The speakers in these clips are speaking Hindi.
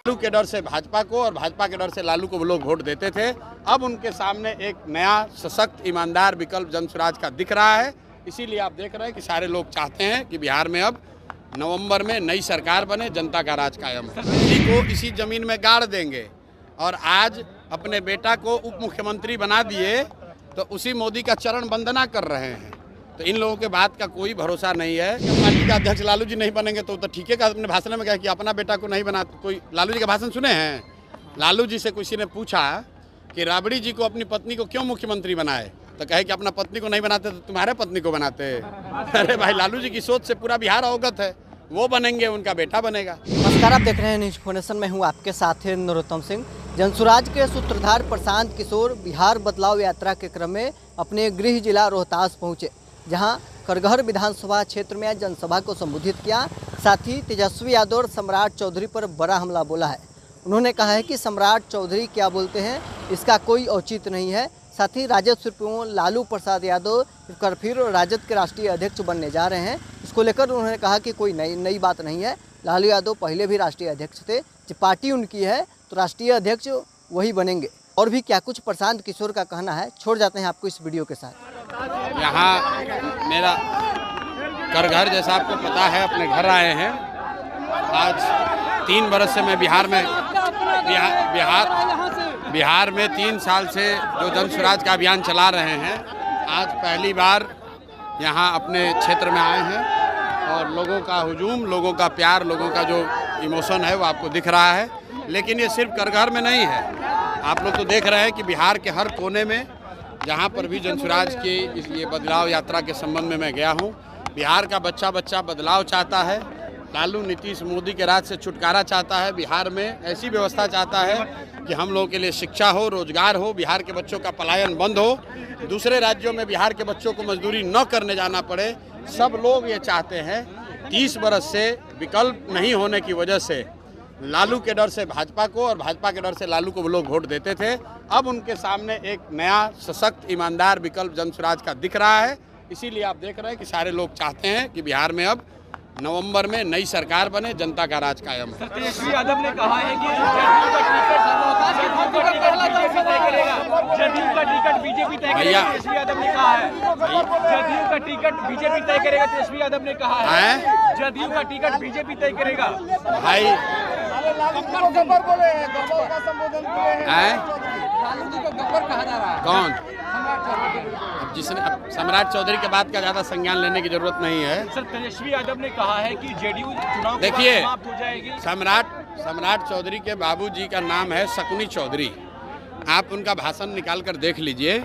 लालू के डर से भाजपा को और भाजपा के डर से लालू को वो लोग वोट देते थे। अब उनके सामने एक नया सशक्त ईमानदार विकल्प जनसुराज का दिख रहा है। इसीलिए आप देख रहे हैं कि सारे लोग चाहते हैं कि बिहार में अब नवंबर में नई सरकार बने, जनता का राज कायम है। मोदी को इसी जमीन में गाड़ देंगे और आज अपने बेटा को उप मुख्यमंत्री बना दिए तो उसी मोदी का चरण वंदना कर रहे हैं। तो इन लोगों के बात का कोई भरोसा नहीं है। पार्टी का अध्यक्ष लालू जी नहीं बनेंगे तो ठीक है का अपने भाषण में कहा कि अपना बेटा को नहीं बना। कोई लालू जी का भाषण सुने हैं? लालू जी से किसी ने पूछा कि राबड़ी जी को अपनी पत्नी को क्यों मुख्यमंत्री बनाए, तो कहे कि अपना पत्नी को नहीं बनाते तो तुम्हारे पत्नी को बनाते। अरे भाई, लालू जी की सोच से पूरा बिहार अवगत है। वो बनेंगे, उनका बेटा बनेगा। नमस्कार, आप देख रहे हैं न्यूज फोनेशन में हूँ आपके साथ है नरोत्तम सिंह। जनसुराज के सूत्रधार प्रशांत किशोर बिहार बदलाव यात्रा के क्रम में अपने गृह जिला रोहतास पहुँचे, जहां करगहर विधानसभा क्षेत्र में जनसभा को संबोधित किया। साथ ही तेजस्वी यादव और सम्राट चौधरी पर बड़ा हमला बोला है। उन्होंने कहा है कि सम्राट चौधरी क्या बोलते हैं इसका कोई औचित्य नहीं है। साथ ही राजद सुप्रीमो लालू प्रसाद यादव फिर राजद के राष्ट्रीय अध्यक्ष बनने जा रहे हैं। इसको लेकर उन्होंने कहा कि कोई नई बात नहीं है। लालू यादव पहले भी राष्ट्रीय अध्यक्ष थे, जो पार्टी उनकी है तो राष्ट्रीय अध्यक्ष वही बनेंगे। और भी क्या कुछ प्रशांत किशोर का कहना है, छोड़ जाते हैं आपको इस वीडियो के साथ। यहाँ मेरा करघर, जैसा आपको पता है, अपने घर आए हैं। आज 3 बरस से मैं बिहार में 3 साल से जो जनसुराज का अभियान चला रहे हैं, आज पहली बार यहाँ अपने क्षेत्र में आए हैं और लोगों का हुजूम, लोगों का प्यार, लोगों का जो इमोशन है वो आपको दिख रहा है। लेकिन ये सिर्फ करघर में नहीं है। आप लोग तो देख रहे हैं कि बिहार के हर कोने में जहाँ पर भी जनसुराज की ये बदलाव यात्रा के संबंध में मैं गया हूँ, बिहार का बच्चा बदलाव चाहता है। लालू नीतीश मोदी के राज से छुटकारा चाहता है। बिहार में ऐसी व्यवस्था चाहता है कि हम लोगों के लिए शिक्षा हो, रोजगार हो, बिहार के बच्चों का पलायन बंद हो, दूसरे राज्यों में बिहार के बच्चों को मजदूरी न करने जाना पड़े। सब लोग ये चाहते हैं। 30 बरस से विकल्प नहीं होने की वजह से लालू के डर से भाजपा को और भाजपा के डर से लालू को वो लोग वोट देते थे। अब उनके सामने एक नया सशक्त ईमानदार विकल्प जनसुराज का दिख रहा है। इसीलिए आप देख रहे हैं कि सारे लोग चाहते हैं कि बिहार में अब नवंबर में नई सरकार बने, जनता का राज कायम है। तेजस्वी यादव ने कहा है कि जदयू का टिकट बीजेपी तय करेगा। तेजस्वी यादव ने कहा है जदयू का टिकट बीजेपी तय करेगा। तेजस्वी यादव ने कहा है जदयू का टिकट बीजेपी तय करेगा। भाई गब्बर बोले हैं, गब्बर का संबोधन किए हैं। लालू जी को गब्बर कहा जा रहा है। कौन? जिसने सम्राट चौधरी के बात का ज़्यादा संज्ञान लेने की जरूरत नहीं है। सर, तेजस्वी यादव ने कहा है कि जेडीयू चुनाव देखिए, समाप्त हो जाएगी। सम्राट चौधरी के बाबूजी का नाम है शकुनी चौधरी। आप उनका भाषण निकाल कर देख लीजिए।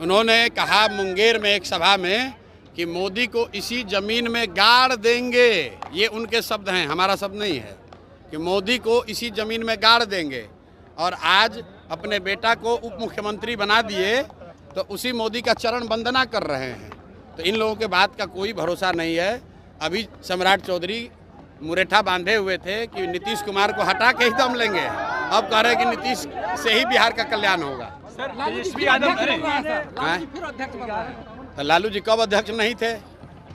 उन्होंने कहा मुंगेर में एक सभा में कि मोदी को इसी जमीन में गाड़ देंगे। ये उनके शब्द हैं, हमारा शब्द नहीं है, कि मोदी को इसी जमीन में गाड़ देंगे। और आज अपने बेटा को उप मुख्यमंत्री बना दिए तो उसी मोदी का चरण वंदना कर रहे हैं। तो इन लोगों के बात का कोई भरोसा नहीं है। अभी सम्राट चौधरी मुरेठा बांधे हुए थे कि नीतीश कुमार को हटा के ही दम लेंगे। अब कह रहे हैं कि नीतीश से ही बिहार का कल्याण होगा। सर, तेजस्वी यादव तो लालू जी कब अध्यक्ष नहीं थे?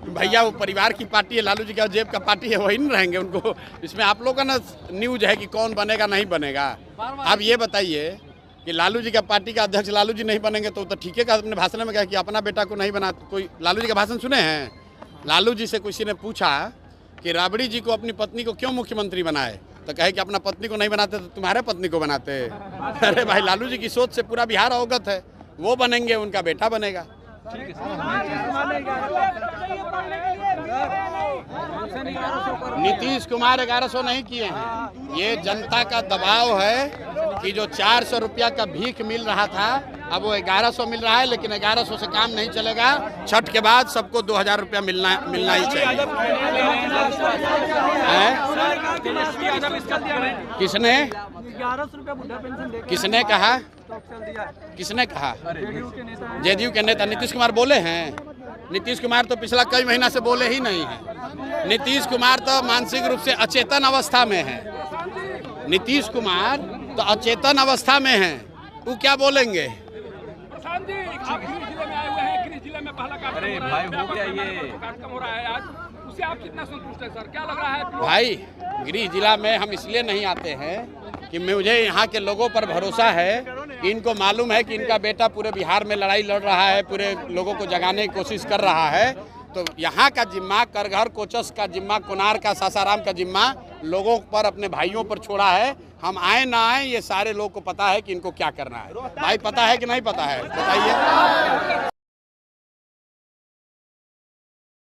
भैया, वो परिवार की पार्टी है, लालू जी का जेब का पार्टी है, वही नहीं रहेंगे उनको। इसमें आप लोगों का ना न्यूज है कि कौन बनेगा नहीं बनेगा। अब ये बताइए कि लालू जी का पार्टी का अध्यक्ष लालू जी नहीं बनेंगे तो ठीक है का अपने भाषण में कहा कि अपना बेटा को नहीं बना। कोई लालू जी का भाषण सुने हैं? लालू जी से किसी ने पूछा कि राबड़ी जी को अपनी पत्नी को क्यों मुख्यमंत्री बनाए, तो कहे कि अपना पत्नी को नहीं बनाते तो तुम्हारे पत्नी को बनाते। अरे भाई, लालू जी की सोच से पूरा बिहार अवगत है। वो बनेंगे, उनका बेटा बनेगा। नीतीश कुमार 1100 नहीं किए हैं। ये जनता का दबाव है कि जो 400 रुपया का भीख मिल रहा था, अब वो 1100 मिल रहा है। लेकिन 1100 से काम नहीं चलेगा। छठ के बाद सबको 2000 रुपया मिलना ही चाहिए। किसने 1100 रुपया बुढ़ा पेंशन देगा? किसने कहा? किसने कहा? जेडीयू के नेता नीतीश कुमार बोले हैं। नीतीश कुमार तो पिछला कई महीना से बोले ही नहीं है। नीतीश कुमार तो मानसिक रूप से अचेतन अवस्था में है। नीतीश कुमार तो अचेतन अवस्था में है, वो क्या बोलेंगे? अरे भाई, हो गया ये कार्यक्रम हो रहा है आज, उससे आप कितना संतुष्ट है सर? क्या लग रहा है? भाई, गृह जिला में हम इसलिए नहीं आते हैं कि मुझे यहाँ के लोगों पर भरोसा है कि इनको मालूम है कि इनका बेटा पूरे बिहार में लड़ाई लड़ रहा है, पूरे लोगों को जगाने की कोशिश कर रहा है। तो यहाँ का जिम्मा, करघर कोचस का जिम्मा, कोनार का, सासाराम का जिम्मा लोगों पर, अपने भाइयों पर छोड़ा है। हम आए ना आए, ये सारे लोग को पता है कि इनको क्या करना है। भाई पता है कि नहीं पता है, बताइए।